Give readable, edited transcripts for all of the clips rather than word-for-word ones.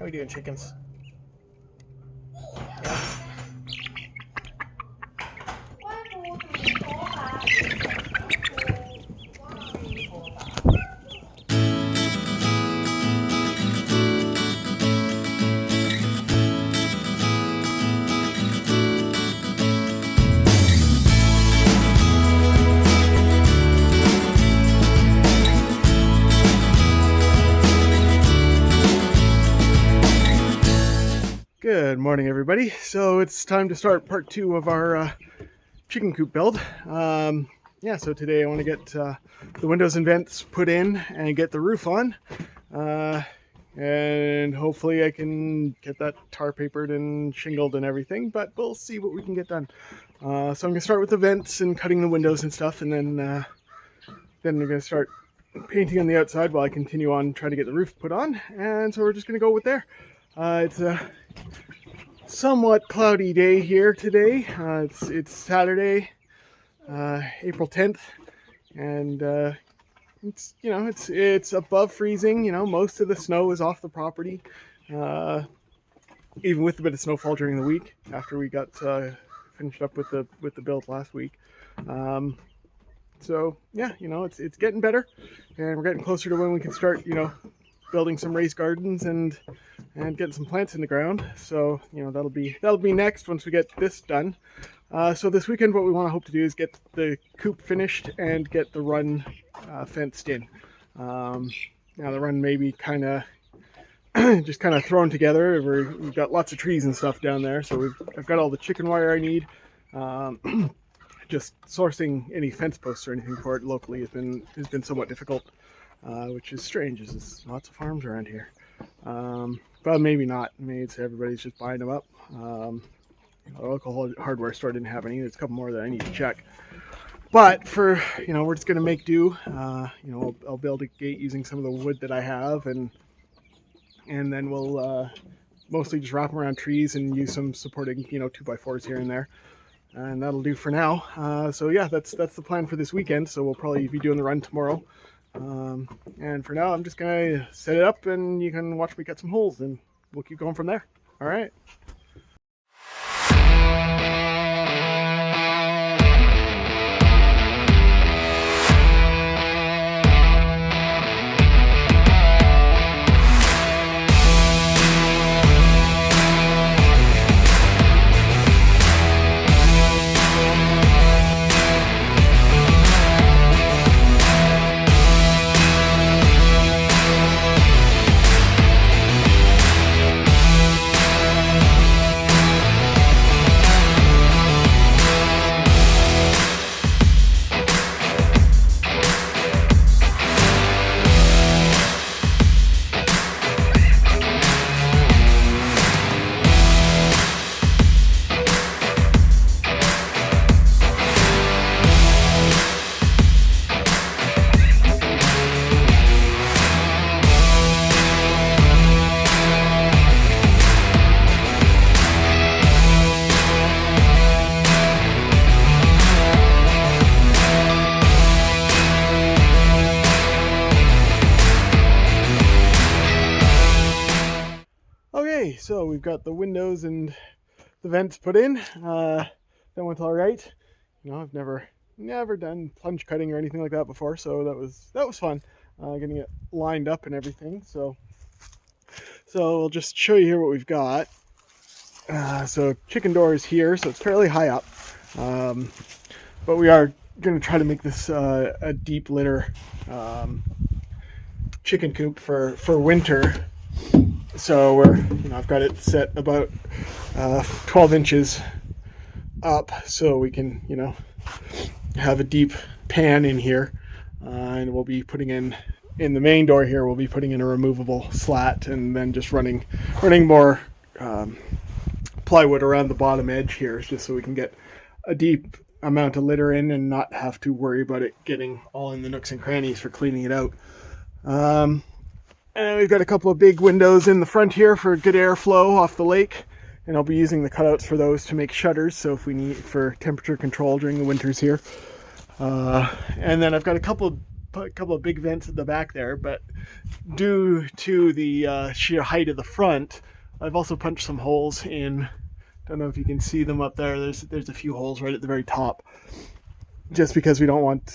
we doing, chickens? Good morning, everybody. So it's time to start part 2 of our chicken coop build. So today I want to get the windows and vents put in and get the roof on. And hopefully I can get that tar papered and shingled and everything, but we'll see what we can get done. So I'm going to start with the vents and cutting the windows and stuff, and then we're going to start painting on the outside while I continue on trying to get the roof put on. And so we're just going to go with there. It's a somewhat cloudy day here today. It's Saturday, April 10th, and it's above freezing. Most of the snow is off the property, even with a bit of snowfall during the week after we got finished up with the build last week. So yeah, it's getting better, and we're getting closer to when we can start building some raised gardens and getting some plants in the ground. So that'll be next once we get this done. So this weekend what we want to hope to do is get the coop finished and get the run fenced in. Now the run may be kind of just kind of thrown together. We've got lots of trees and stuff down there, so I've got all the chicken wire I need. Just sourcing any fence posts or anything for it locally has been somewhat difficult. Which is strange, as there's lots of farms around here. But maybe not. Maybe it's everybody's just buying them up. The local hardware store didn't have any. There's a couple more that I need to check. But for, we're just going to make do. I'll build a gate using some of the wood that I have, and then we'll mostly just wrap them around trees and use some supporting, 2x4s here and there. And that'll do for now. So yeah, that's the plan for this weekend. So we'll probably be doing the run tomorrow. And for now, I'm just going to set it up, and you can watch me cut some holes, and we'll keep going from there. All right. Okay, so we've got the windows and the vents put in. That went all right. I've never done plunge cutting or anything like that before, so that was fun, getting it lined up and everything. So I'll just show you here what we've got. So chicken door is here, so it's fairly high up, but we are going to try to make this a deep litter chicken coop for winter. So I've got it set about 12 inches up, so we can have a deep pan in here, and we'll be putting in the main door here. We'll be putting in a removable slat, and then just running more plywood around the bottom edge here, just so we can get a deep amount of litter in and not have to worry about it getting all in the nooks and crannies for cleaning it out. And we've got a couple of big windows in the front here for good airflow off the lake, and I'll be using the cutouts for those to make shutters, so if we need for temperature control during the winters here. And then I've got a couple a couple of big vents at the back there, but due to the sheer height of the front, I've also punched some holes in. Don't know if you can see them up there. There's a few holes right at the very top, just because we don't want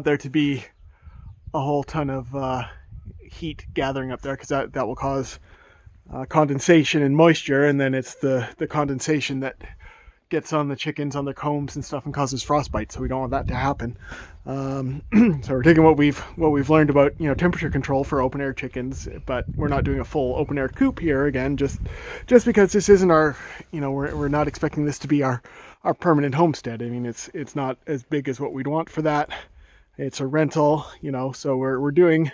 there to be a whole ton of heat gathering up there, because that will cause condensation and moisture, and then it's the condensation that gets on the chickens, on their combs and stuff, and causes frostbite. So we don't want that to happen. So we're taking what we've learned about temperature control for open air chickens, but we're not doing a full open air coop here again, just because this isn't our we're not expecting this to be our permanent homestead. I mean, it's not as big as what we'd want for that. It's a rental, so we're doing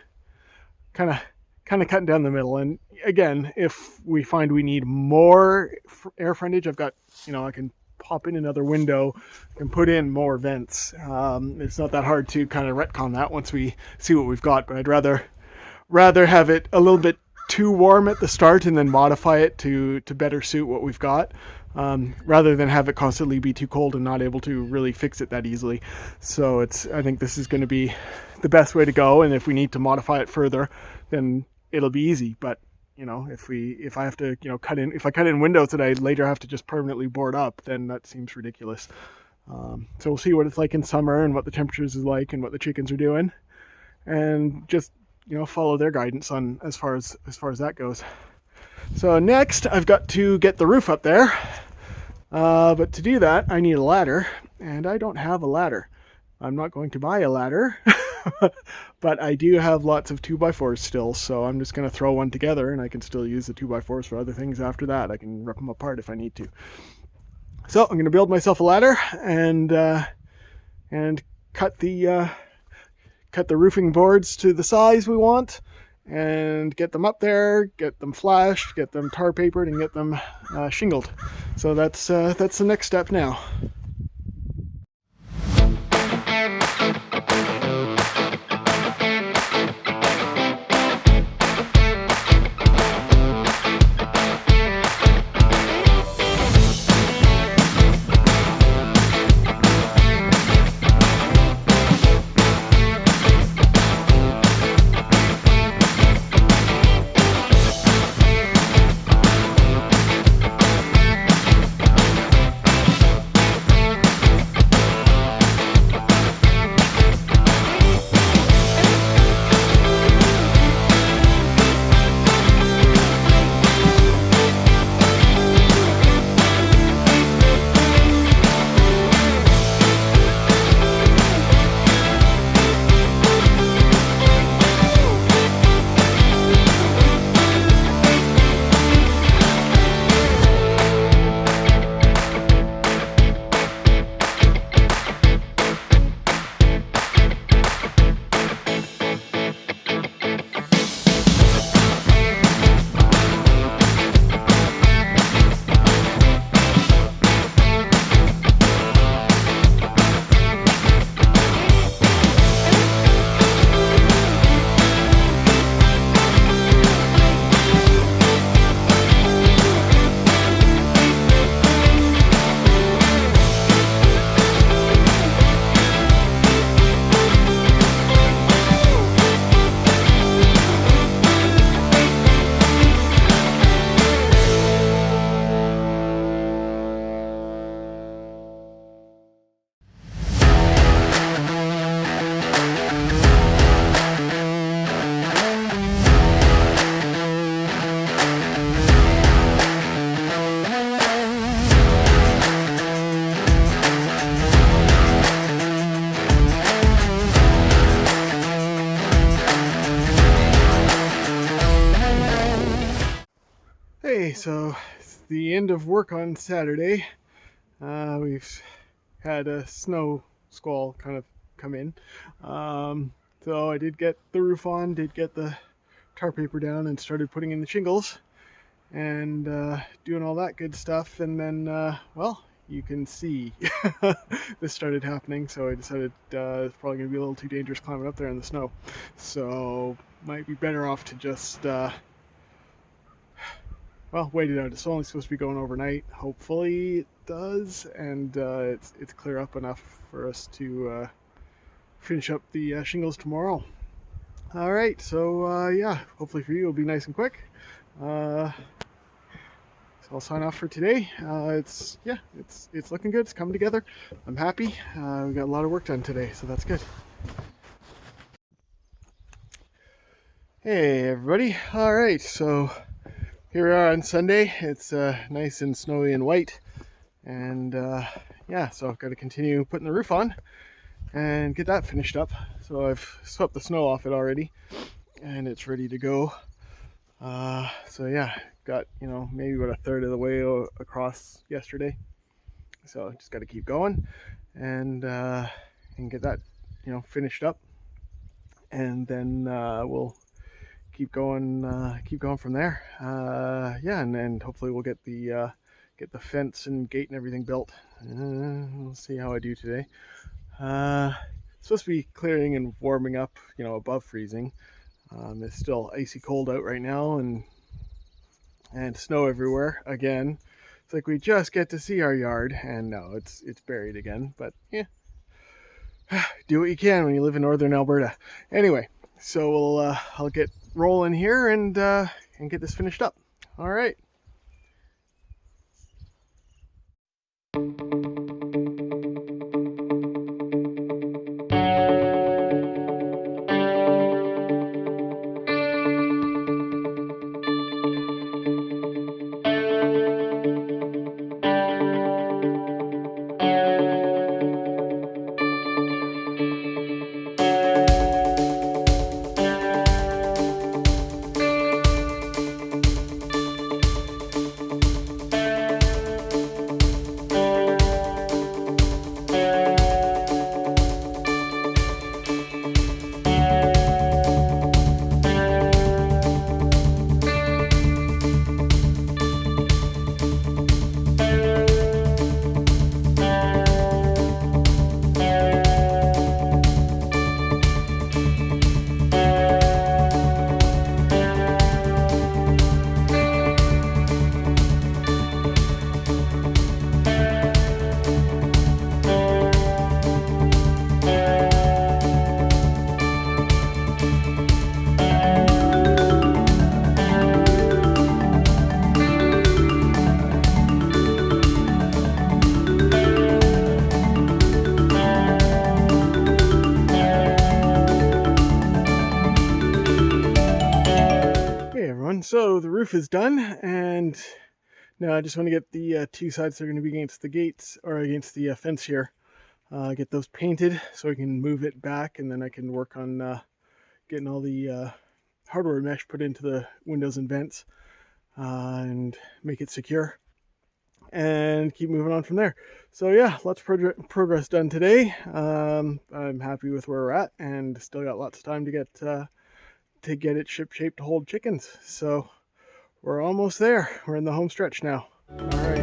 kind of cutting down the middle. And again, if we find we need more air frontage, I've got I can pop in another window and put in more vents. It's not that hard to kind of retcon that once we see what we've got, but I'd rather have it a little bit too warm at the start and then modify it to better suit what we've got, rather than have it constantly be too cold and not able to really fix it that easily. So I think this is going to be the best way to go, and if we need to modify it further, then it'll be easy. But if I have to cut in windows that I later have to just permanently board up, then that seems ridiculous. So we'll see what it's like in summer and what the temperatures is like and what the chickens are doing, and just follow their guidance on as far as that goes. So next I've got to get the roof up there, but to do that I need a ladder, and I don't have a ladder. I'm not going to buy a ladder. But I do have lots of 2x4s still, so I'm just going to throw one together, and I can still use the 2x4s for other things after that. I can rip them apart if I need to. So I'm going to build myself a ladder and cut the roofing boards to the size we want, and get them up there, get them flashed, get them tar papered, and get them shingled. So that's the next step now. Okay, so it's the end of work on Saturday. We've had a snow squall kind of come in. So I did get the roof on, did get the tar paper down, and started putting in the shingles and doing all that good stuff. And then, well, you can see this started happening, so I decided it's probably going to be a little too dangerous climbing up there in the snow. So might be better off to just well, wait it out. It's only supposed to be going overnight. Hopefully it does, and it's clear up enough for us to finish up the shingles tomorrow. All right, so yeah, hopefully for you it'll be nice and quick. So I'll sign off for today. It's looking good. It's coming together. I'm happy. We got a lot of work done today, so that's good. Hey everybody. All right, so here we are on Sunday. It's nice and snowy and white, and yeah, so I've got to continue putting the roof on and get that finished up. So I've swept the snow off it already, and it's ready to go. So yeah, got, maybe about a third of the way across yesterday. So I just got to keep going and get that, finished up, and then we'll keep going from there. Yeah, and hopefully we'll get the fence and gate and everything built. We'll see how I do today. It's supposed to be clearing and warming up, above freezing. It's still icy cold out right now, and snow everywhere again. It's like we just get to see our yard, and no, it's buried again. But yeah, do what you can when you live in northern Alberta. Anyway, so I'll get rolling here and get this finished up. All right. So the roof is done, and now I just want to get the two sides that are going to be against the gates, or against the fence here, get those painted so I can move it back, and then I can work on getting all the hardware mesh put into the windows and vents, and make it secure, and keep moving on from there. So yeah, lots of progress done today. I'm happy with where we're at, and still got lots of time to get it ship-shape to hold chickens. So we're almost there. We're in the home stretch now. All right.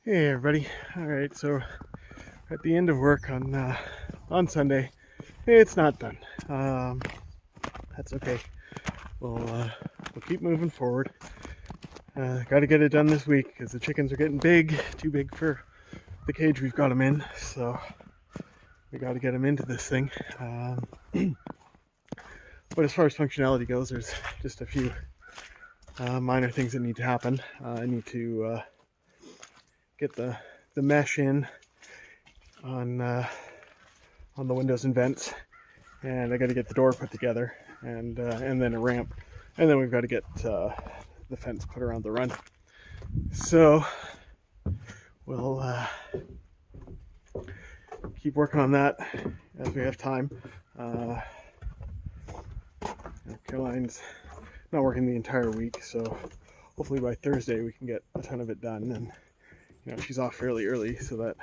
Hey everybody. All right, so at the end of work on Sunday. It's not done. That's okay. We'll keep moving forward. Got to get it done this week because the chickens are getting big, too big for the cage we've got them in. So we got to get them into this thing. But as far as functionality goes, there's just a few minor things that need to happen. I need to get the the mesh in on the windows and vents, and I got to get the door put together, and then a ramp, and then we've got to get the fence put around the run. So we'll keep working on that as we have time. Caroline's not working the entire week, so hopefully by Thursday we can get a ton of it done. And she's off fairly early, so that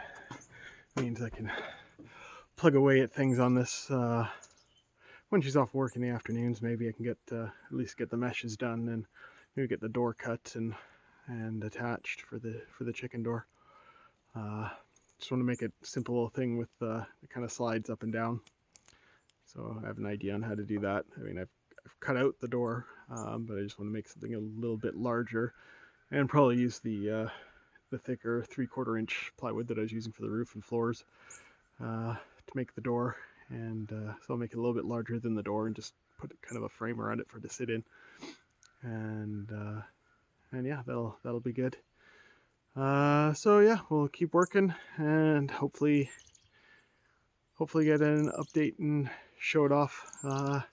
means I can plug away at things on this when she's off work in the afternoons. Maybe I can get at least get the meshes done, and maybe get the door cut and attached for the chicken door. Just want to make it a simple little thing with it kind of slides up and down. So I have an idea on how to do that. I mean, I've cut out the door, but I just want to make something a little bit larger, and probably use the thicker 3/4 inch plywood that I was using for the roof and floors to make the door. And so I'll make it a little bit larger than the door and just put kind of a frame around it for it to sit in. And yeah, that'll be good. So yeah, we'll keep working and hopefully get an update and show it off at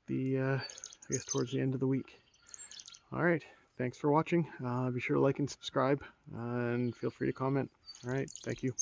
the I guess towards the end of the week. All right, thanks for watching. Be sure to like and subscribe, and feel free to comment. All right, thank you.